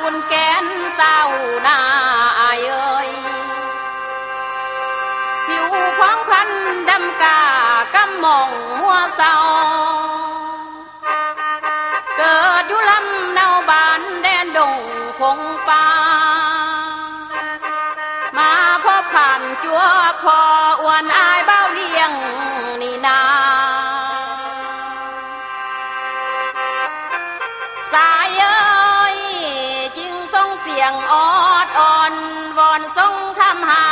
อุ่นแกนเศร้าหน้าอายเอ้ยผิวพ้องพันดำกากำมองมัวเศร้าเกิดอยู่ลำเนาบานแดนดงพงป่ามาพบผ่านจัวพออ้วนอายเบ้าเลี้ยงนี่นาสายเอ้ยจึงส่งเสียงออดอ่อนวอนทรงทำหา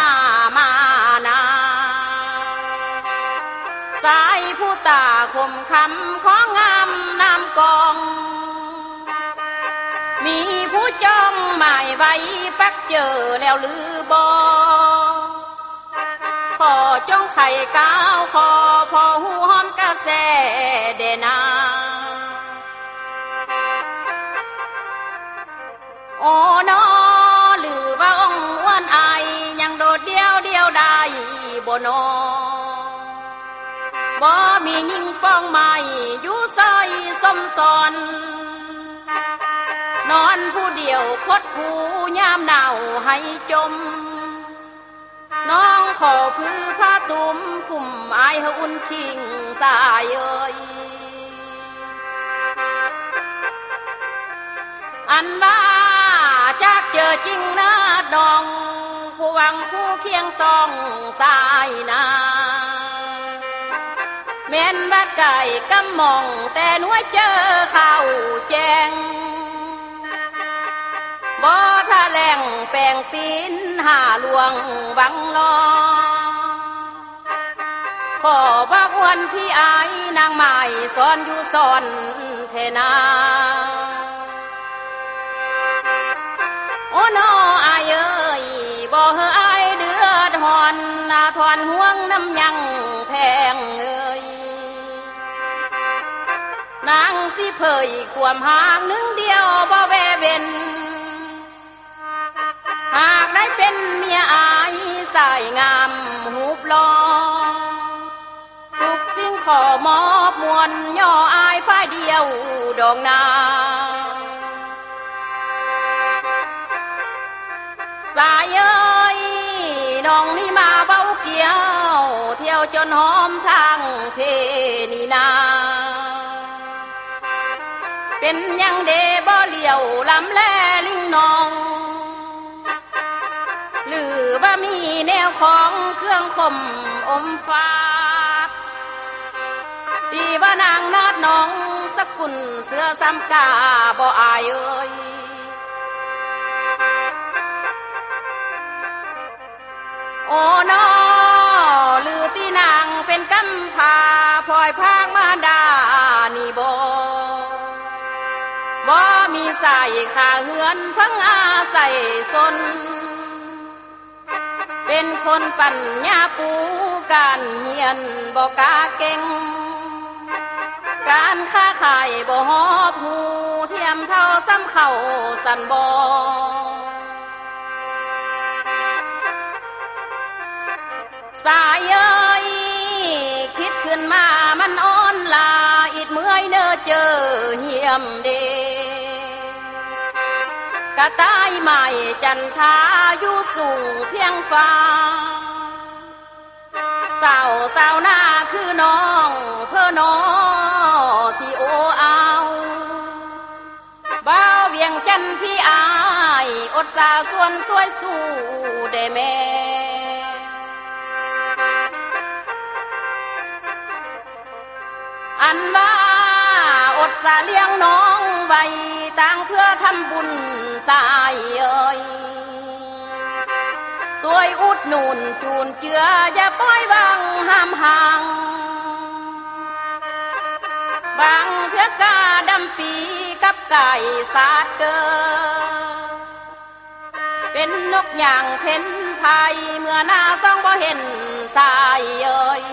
มานาสายผู้ตาคมคำของงามนำกองมีผู้จ้องหมายไว้ปักเจอแล้วหรือบอขอจ้องไข่ก้าวขอพอหูหอมกระแสเดนาโอ้นอหรือว่าองค์อ้วนอายยังโดดเดียวได้บ่นอบ่มียิ่งป้องไม้อยู่ซอยสมสอนนอนผู้เดียวคดหูยามหนาวให้จมน้องขอพื้นผ้าตุ้มกลุ่มอายให้อุ่นคิงสายเอ้ยอันว่าจากเจอจริงนะดองผู้วังผู้เคียงซองสายนาแม่นว่าไก่กำมองแต่หน่วยเจอข้าวแจงบ่ท่าแหล่งแปลงปีนหาหลวงวังลอขอบักวันพี่อายนางไม้สอนอยู่สอนเทนาโอ้นออายเอ้ยบ่เฮออายเดือดหอนนาทอนห่วงน้ำยังแพงเอ้ยนางสิเผยความห่างหนึ่งเดียวบ่แวเว้นหากได้เป็นเมียอายสายงามหูปลอทุกสิ่งขอมอบมวลย่ออายฝ่ายเดียวดองนาสายเอ้ยน้องนี่มาเบ้าเกี่ยวเที่ยวจนหอมทางเพนีนาเป็นยังเดบ่เลี้ยวลำแลลิงนองหรือว่ามีแนวของเครื่องข่มอมฟ้าตีว่านางนาดน้องสกุลเสื้อซ้ำกาบ่อายเอ้ยโอ้นอหรือที่นางเป็นกำพาพลอยพางมาดานี่บ่มีใส่ขาเหือนพังอาใส่สนเป็นคนปัญญาปูการเฮียนบ่กาเก่งการค้าขายบ่ฮอบหูเทียมเท่าซ้ำเข่าสันบ่สายเอ้ยคิดขึ้นมามันอ่อนลาอิดเมื่อยเนอเจอเหี่ยมเดกะตายใหม่จันทาอยู่สูงเพียงฟ้าสาวหน้าคือน้องเพื่อน้อสิโอเอาบ้าวเวียงจันพี่อายอดสาส่วนสวยสู้ได้แม่อันว่าอดสาเลี้ยงน้องไว้ต่างเพื่อทำบุญสายเอ้ยสวยอุดหนุนจูนเจืออย่าปล่อยวังห้ามห่างบางเถื่อกาดำปีกับไก่สาดเกอเป็นนกอย่างเพ่นภัยเมื่อหน้าซ่องบ่เห็นสายเอ้ย